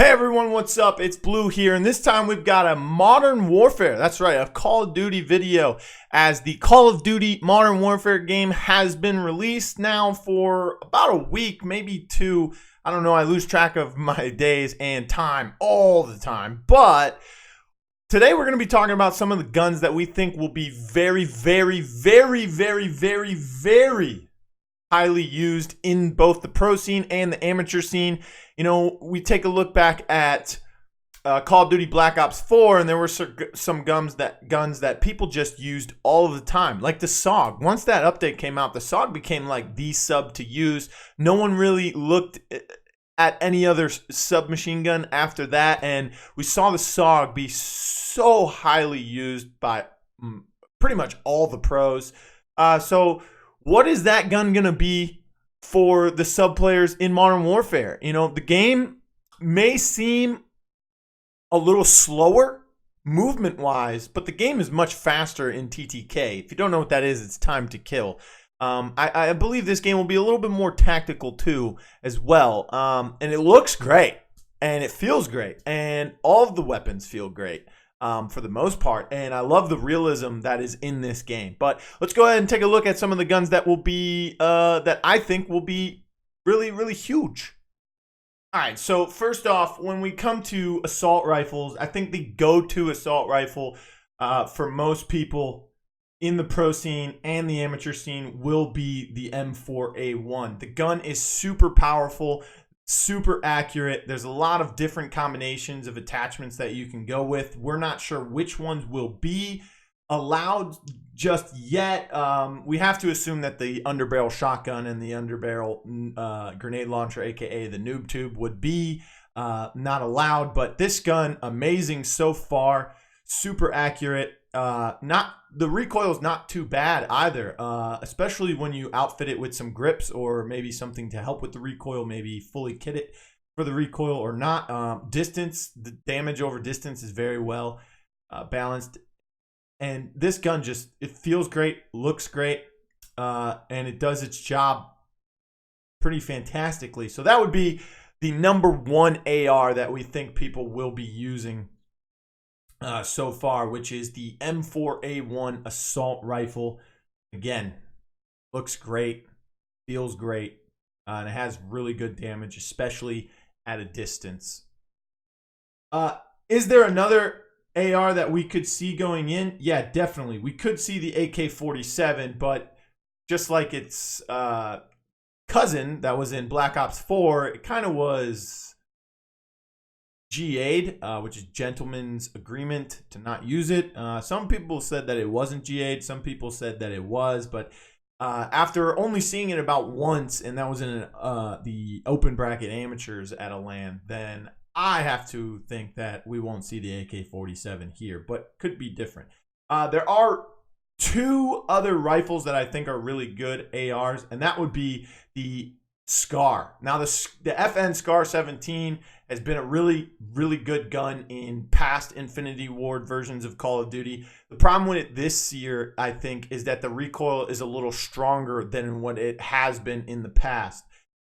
Hey everyone, what's up? It's Blue here, and this time we've got a Modern Warfare. That's right, a Call of Duty video, as the Call of Duty Modern Warfare game has been released now for about a week, maybe two. I don't know, I lose track of my days and time all the time. But today we're going to be talking about some of the guns that we think will be very highly used in both the pro scene and the amateur scene. You know, we take a look back at Call of Duty Black Ops 4, and there were some guns that people just used all of the time, like the SOG. Once that update came out, the SOG became like the sub to use. No one really looked at any other submachine gun after that, and we saw the SOG be so highly used by pretty much all the pros. So what is that gun going to be for the sub players in Modern Warfare? You know, the game may seem a little slower movement-wise, but the game is much faster in TTK. If you don't know what that is, it's time to kill. I believe this game will be a little bit more tactical too as well. And it looks great, and it feels great, and all of the weapons feel great. For the most part, and I love the realism that is in this game. But let's go ahead and take a look at some of the guns that will be that I think will be really huge. All right, so first off, when we come to assault rifles, I think the go-to assault rifle for most people in the pro scene and the amateur scene will be the M4A1. The gun is super powerful, super accurate. There's a lot of different combinations of attachments that you can go with. We're not sure which ones will be allowed just yet. We have to assume that the underbarrel shotgun and the underbarrel grenade launcher, aka the noob tube, would be not allowed. But this gun, amazing so far, super accurate. The recoil is not too bad either, especially when you outfit it with some grips or maybe something to help with the recoil, maybe fully kit it for the recoil or not. Distance, the damage over distance is very well balanced, and this gun it feels great, looks great, and it does its job pretty fantastically. So that would be the number one AR that we think people will be using so far, which is the M4A1 assault rifle. Again, looks great, feels great, and it has really good damage, especially at a distance. Is there another AR that we could see going in? Yeah, definitely. We could see the AK-47, but just like its cousin that was in Black Ops 4, it kind of was GA'd, which is gentleman's agreement to not use it. Some people said that it wasn't GA'd. Some people said that it was. But after only seeing it about once, and that was in the open bracket amateurs at a LAN, then I have to think that we won't see the AK-47 here, but could be different. There are two other rifles that I think are really good ARs, and that would be the Scar. Now, the FN Scar 17 has been a really good gun in past Infinity Ward versions of Call of Duty. The problem with it this year, I think, is that the recoil is a little stronger than what it has been in the past.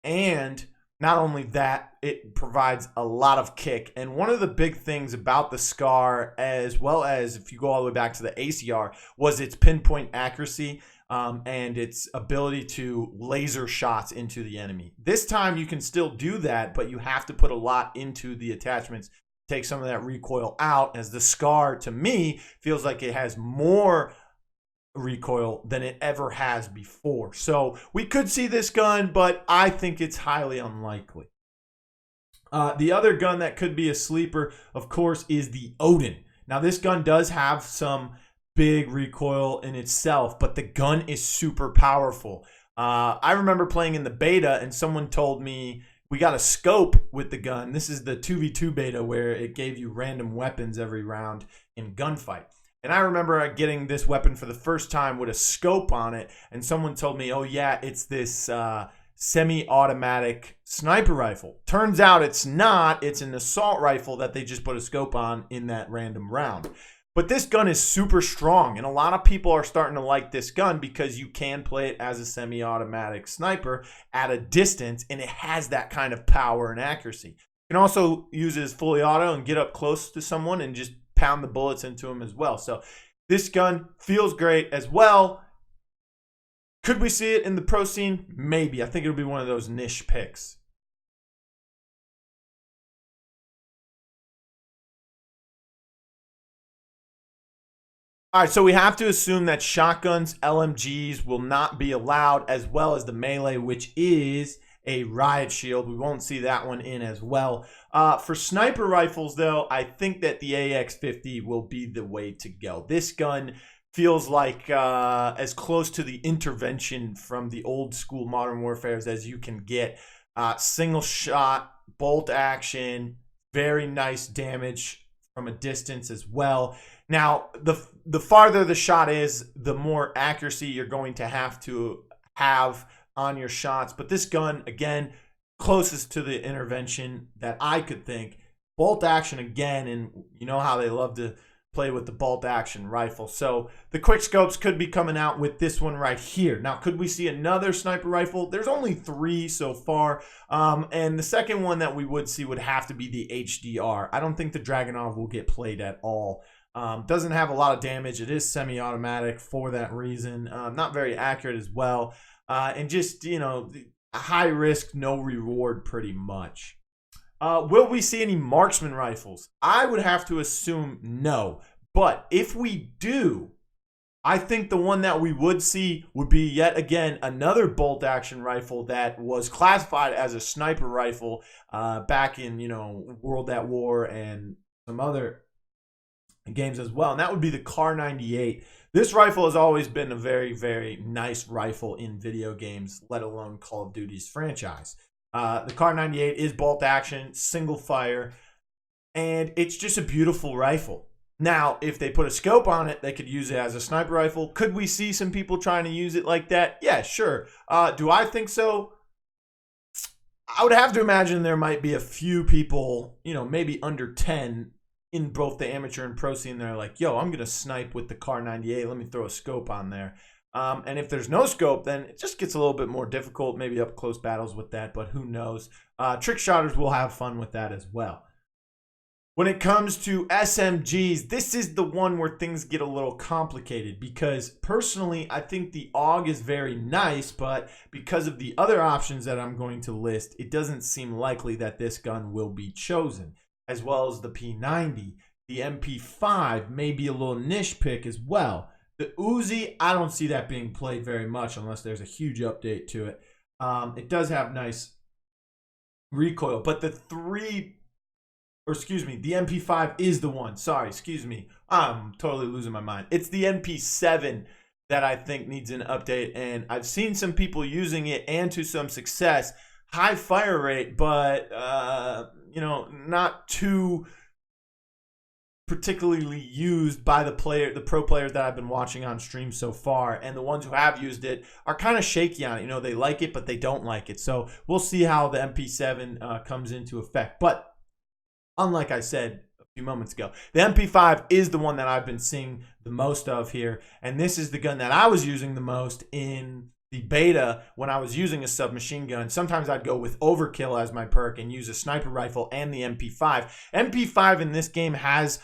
And not only that, it provides a lot of kick. And one of the big things about the Scar, as well as if you go all the way back to the ACR, was its pinpoint accuracy. And its ability to laser shots into the enemy. This time you can still do that, but you have to put a lot into the attachments, take some of that recoil out, as the Scar, to me, feels like it has more recoil than it ever has before. So we could see this gun, but I think it's highly unlikely. The other gun that could be a sleeper, of course, is the Odin. Now, this gun does have some big recoil in itself, but the gun is super powerful. I remember playing in the beta, and someone told me we got a scope with the gun. This is the 2v2 beta where it gave you random weapons every round in gunfight. And I remember getting this weapon for the first time with a scope on it, and someone told me, oh yeah, it's this semi-automatic sniper rifle. Turns out it's not. It's an assault rifle that they just put a scope on in that random round. But this gun is super strong, and a lot of people are starting to like this gun because you can play it as a semi-automatic sniper at a distance, and it has that kind of power and accuracy. You can also use it as fully auto and get up close to someone and just pound the bullets into them as well. So this gun feels great as well. Could we see it in the pro scene? Maybe. I think it'll be one of those niche picks. All right, so we have to assume that shotguns, LMGs will not be allowed, as well as the melee, which is a riot shield. We won't see that one in as well. For sniper rifles, though, I think that the AX-50 will be the way to go. This gun feels like as close to the intervention from the old school Modern Warfares as you can get. Single shot, bolt action, very nice damage from a distance as well. Now, the farther the shot is, the more accuracy you're going to have on your shots. But this gun, again, closest to the intervention that I could think. Bolt action again, and you know how they love to play with the bolt action rifle. So the quick scopes could be coming out with this one right here. Now, could we see another sniper rifle? There's only 3 so far. And the second one that we would see would have to be the HDR. I don't think the Dragunov will get played at all. Doesn't have a lot of damage. It is semi-automatic for that reason. Not very accurate as well. And just, you know, high risk, no reward pretty much. Will we see any marksman rifles? I would have to assume no. But if we do, I think the one that we would see would be yet again another bolt action rifle that was classified as a sniper rifle back in, you know, World at War and some other games as well, and that would be the Kar 98. This rifle has always been a very, very nice rifle in video games, let alone Call of Duty's franchise. The Kar 98 is bolt action, single fire, and it's just a beautiful rifle. Now, if they put a scope on it, they could use it as a sniper rifle. Could we see some people trying to use it like that? Yeah, sure. Do I think so? I would have to imagine there might be a few people, you know, maybe under 10 in both the amateur and pro scene. They're like, yo, I'm going to snipe with the Kar 98. Let me throw a scope on there. And if there's no scope, then it just gets a little bit more difficult, maybe up close battles with that, but who knows. Trick shotters will have fun with that as well. When it comes to SMGs, this is the one where things get a little complicated because personally, I think the AUG is very nice, but because of the other options that I'm going to list, it doesn't seem likely that this gun will be chosen, as well as the P90. The MP5 may be a little niche pick as well. The Uzi, I don't see that being played very much unless there's a huge update to it. It does have nice recoil, but the MP5 is the one. Sorry, excuse me. I'm totally losing my mind. It's the MP7 that I think needs an update, and I've seen some people using it and to some success. High fire rate, but you know, not too particularly used by the pro players that I've been watching on stream so far, and the ones who have used it are kind of shaky on it. You know, they like it, but they don't like it. So we'll see how the MP7 comes into effect. But unlike I said a few moments ago, the MP5 is the one that I've been seeing the most of here, and this is the gun that I was using the most in the beta when I was using a submachine gun. Sometimes I'd go with overkill as my perk and use a sniper rifle and the MP5. MP5 in this game has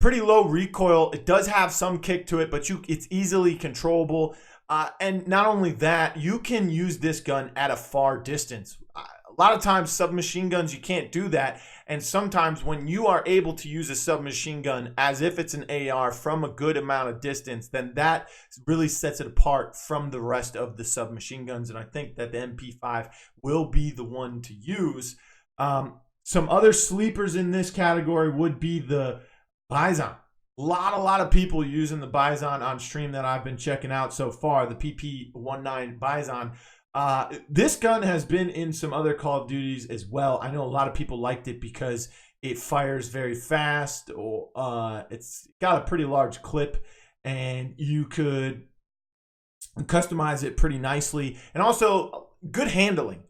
pretty low recoil. It does have some kick to it, but it's easily controllable. And not only that, you can use this gun at a far distance. A lot of times submachine guns, you can't do that. And sometimes when you are able to use a submachine gun as if it's an AR from a good amount of distance, then that really sets it apart from the rest of the submachine guns. And I think that the MP5 will be the one to use. Some other sleepers in this category would be the Bison. A lot of people using the Bison on stream that I've been checking out so far, the PP19 Bison. This gun has been in some other Call of Duties as well. I know a lot of people liked it because it fires very fast, or it's got a pretty large clip, and you could customize it pretty nicely, and also good handling.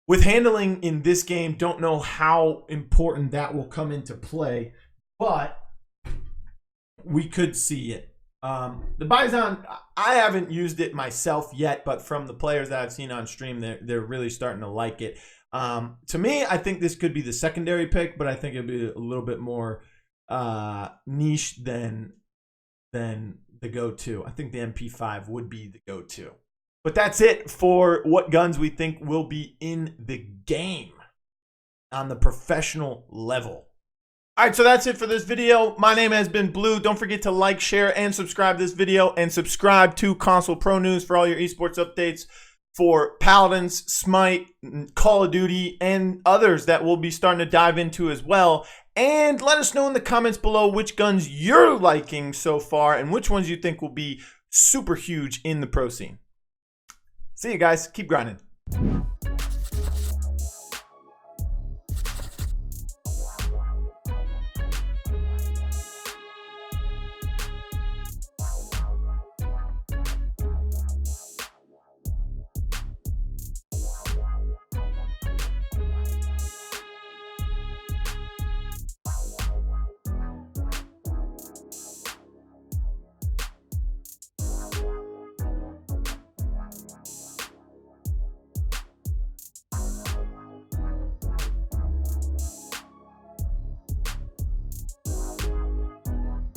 With handling in this game, don't know how important that will come into play, but we could see it. The Bison, I haven't used it myself yet, but from the players that I've seen on stream, they're really starting to like it. To me, I think this could be the secondary pick, but I think it'd be a little bit more niche than the go-to. I think the MP5 would be the go-to. But that's it for what guns we think will be in the game on the professional level. All right, so that's it for this video. My name has been Blue. Don't forget to like, share, and subscribe to this video, and subscribe to Console Pro News for all your esports updates for Paladins, Smite, Call of Duty, and others that we'll be starting to dive into as well. And let us know in the comments below which guns you're liking so far and which ones you think will be super huge in the pro scene. See you guys. Keep grinding.